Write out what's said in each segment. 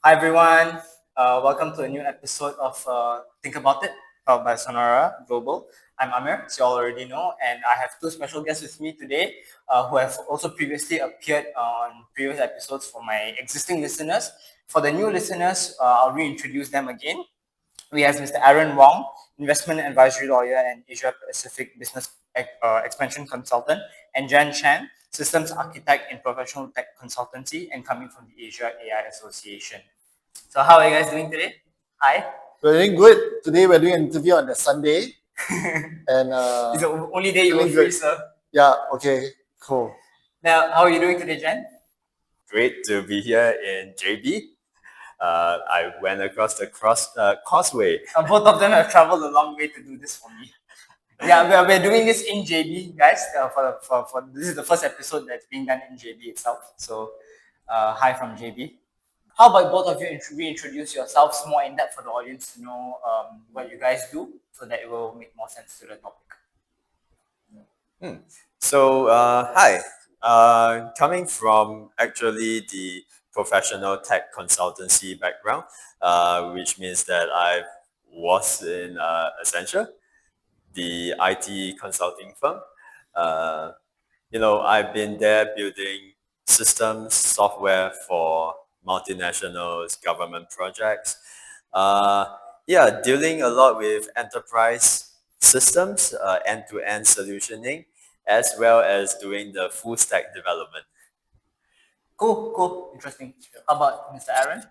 Hi everyone, welcome to a new episode of Think About It, powered by Sonora Global. I'm Amir, as you all already know, and I have two special guests with me today who have also previously appeared on previous episodes for my existing listeners. For the new listeners, I'll reintroduce them again. We have Mr. Aaron Wong, investment advisory lawyer and Asia Pacific business expansion consultant, and Jan Chan, systems architect in professional tech consultancy and coming from the Asia AI Association. So how are you guys doing today? Hi. We're doing good. Today we're doing an interview on the Sunday. And It's the only day you were feeling free, good. sir. Yeah, okay, cool. Now, how are you doing today, Jan? Great to be here in JB. I went across the causeway. Both of them have traveled a long way to do this for me. Yeah, we're doing this in JB, guys. For this is the first episode that's being done in JB itself. So, hi from JB. How about both of you reintroduce yourselves more in depth for the audience to know what you guys do, so that it will make more sense to the topic. So, hi. Coming from actually the professional tech consultancy background, which means that I was in Accenture, the IT consulting firm. I've been there building systems, software for multinationals, government projects. Dealing a lot with enterprise systems, end-to-end solutioning, as well as doing the full stack development. Cool, interesting. How about Mr. Aaron?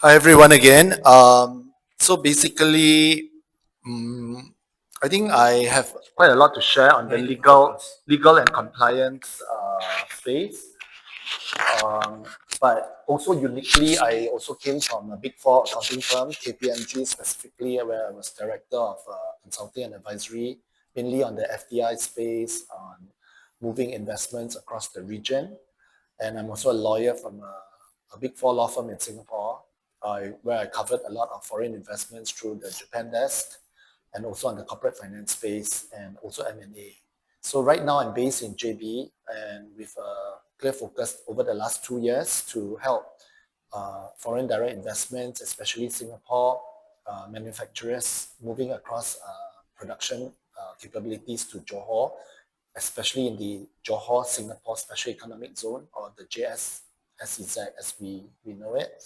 Hi everyone again. So basically, I think I have quite a lot to share on the legal and compliance space. But also uniquely, I also came from a big four accounting firm, KPMG specifically, where I was director of consulting and advisory, mainly on the FDI space, on moving investments across the region. And I'm also a lawyer from a big four law firm in Singapore, where I covered a lot of foreign investments through the Japan desk, and also on the corporate finance space, and also M&A. So right now I'm based in JB, and with a clear focus over the last 2 years to help foreign direct investments, especially Singapore manufacturers moving across production capabilities to Johor, especially in the Johor Singapore Special Economic Zone, or the JSSEZ as we know it.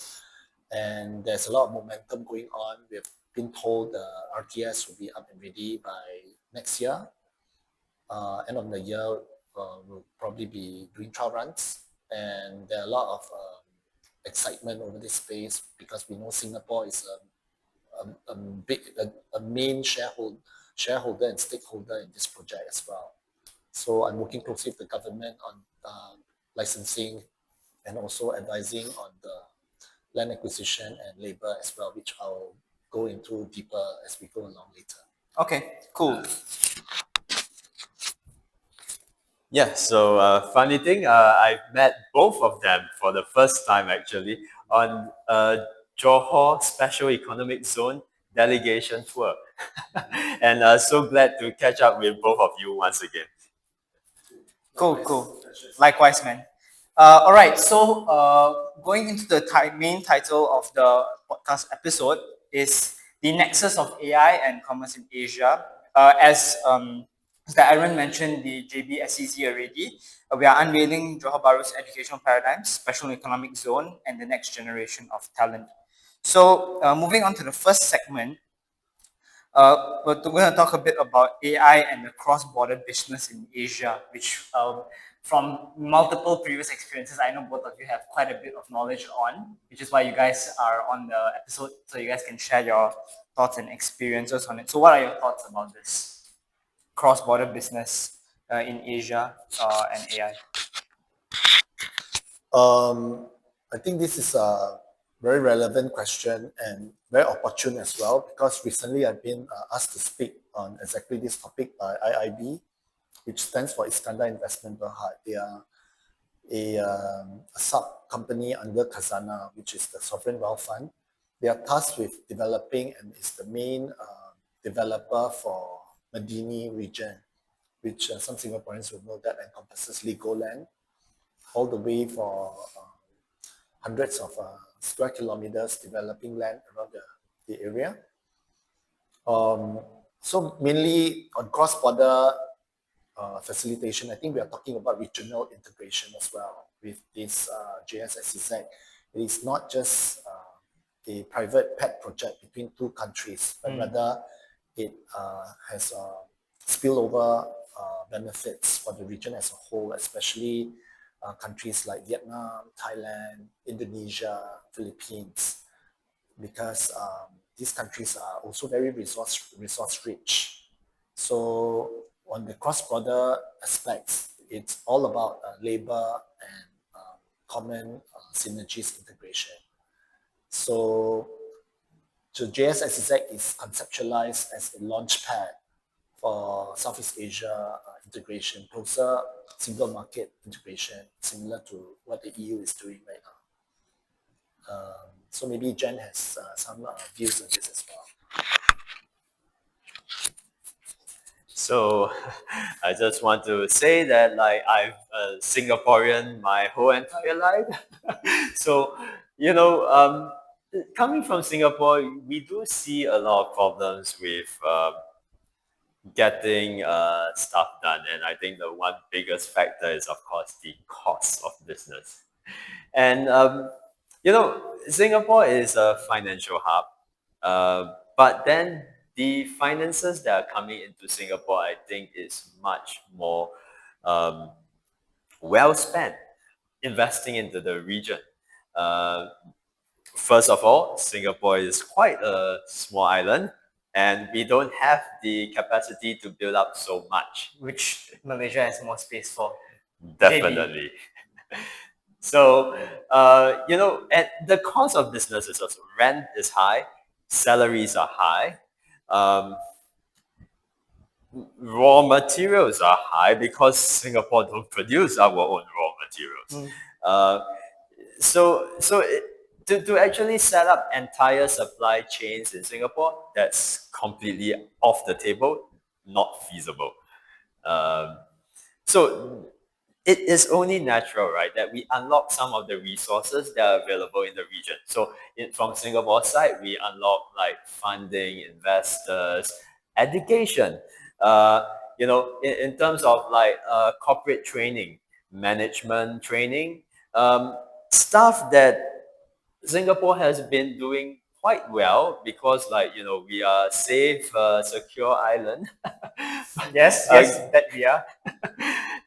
And there's a lot of momentum going on. We've been told the RTS will be up and ready by next year. End of the year, we'll probably be doing trial runs. And there are a lot of excitement over this space, because we know Singapore is a main shareholder and stakeholder in this project as well. So I'm working closely with the government on licensing, and also advising on the land acquisition and labor as well, which I'll go into deeper as we go along later. Okay, cool. Yeah, so funny thing, I met both of them for the first time actually on Johor Special Economic Zone delegation tour. And so glad to catch up with both of you once again. Cool. Likewise, man. All right, so going into the main title of the podcast episode is the nexus of AI and commerce in Asia. As Mr. Aaron mentioned, the JBSEZ already, we are unveiling Johor Bahru's educational paradigms, special economic zone, and the next generation of talent. So moving on to the first segment, we're going to talk a bit about AI and the cross-border business in Asia, which from multiple previous experiences, I know both of you have quite a bit of knowledge on, which is why you guys are on the episode, so you guys can share your thoughts and experiences on it. So what are your thoughts about this cross-border business in Asia and AI? I think this is a very relevant question and very opportune as well, because recently I've been asked to speak on exactly this topic by IIB, which stands for Iskandar Investment Berhad. They are a sub-company under Khazanah, which is the sovereign wealth fund. They are tasked with developing and is the main developer for Medini region, which some Singaporeans will know that encompasses Legoland, all the way for hundreds of square kilometers developing land around the area. So mainly on cross-border facilitation, I think we are talking about regional integration as well with this JSSZ. It is not just a private pet project between two countries, but rather it has spillover benefits for the region as a whole, especially countries like Vietnam, Thailand, Indonesia, Philippines, because these countries are also very resource rich. So on the cross-border aspects, it's all about labor and common synergies integration. So JSSZ is conceptualized as a launch pad for Southeast Asia integration, closer single market integration, similar to what the EU is doing right now. So maybe Jen has some views on this as well. So I just want to say that like I'm a Singaporean my whole entire life. So, coming from Singapore, we do see a lot of problems with getting stuff done. And I think the one biggest factor is, of course, the cost of business. And, Singapore is a financial hub. But then the finances that are coming into Singapore, I think, is much more well spent investing into the region. First of all, Singapore is quite a small island, and we don't have the capacity to build up so much. Which Malaysia has more space for. Definitely. So, and the cost of business is also rent is high, salaries are high, raw materials are high because Singapore don't produce our own raw materials. To actually set up entire supply chains in Singapore, that's completely off the table, not feasible. So it is only natural, right, that we unlock some of the resources that are available in the region. So from Singapore side, we unlock like funding, investors, education, in terms of like corporate training, management training, stuff that Singapore has been doing quite well because we are safe, secure island. Yes, that we are.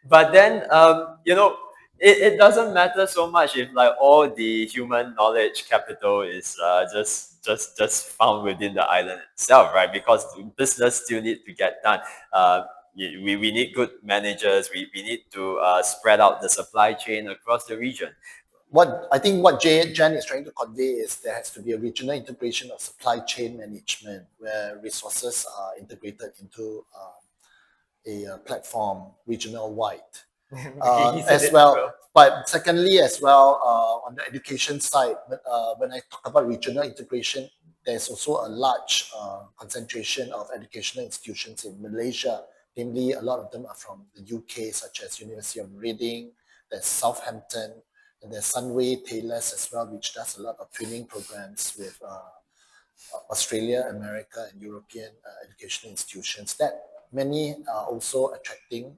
But then, it doesn't matter so much if like all the human knowledge capital is just found within the island itself, right? Because business still need to get done. We need good managers. We need to spread out the supply chain across the region. I think what Jen is trying to convey is there has to be a regional integration of supply chain management where resources are integrated into a platform regional wide. As well. But secondly, as well, on the education side, when I talk about regional integration, there's also a large concentration of educational institutions in Malaysia. Namely, a lot of them are from the UK, such as University of Reading, there's Southampton, and there's Sunway Taylors as well, which does a lot of training programs with Australia, America, and European educational institutions. That many are also attracting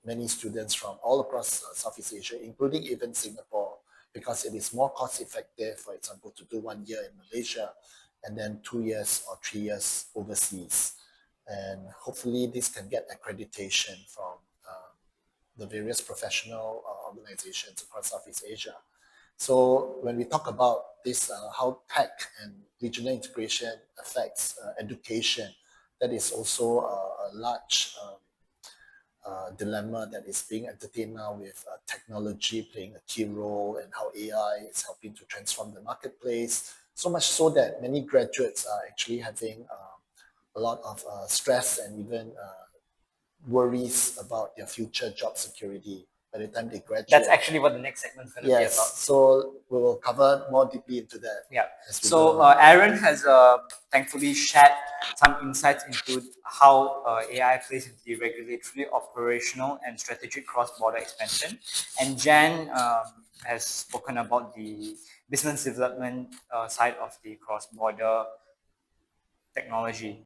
many students from all across Southeast Asia, including even Singapore, because it is more cost effective, for example, to do 1 year in Malaysia and then 2 years or 3 years overseas. And hopefully this can get accreditation from the various professional organizations across Southeast Asia. So when we talk about this, how tech and regional integration affects education, that is also a large dilemma that is being entertained now with technology playing a key role and how AI is helping to transform the marketplace. So much so that many graduates are actually having a lot of stress and even worries about their future job security by the time they graduate. That's actually what the next segment is going to be about. So we will cover more deeply into that. Yeah. So Aaron has thankfully shared some insights into how AI plays into the regulatory, operational, and strategic cross-border expansion. And Jan has spoken about the business development side of the cross-border technology.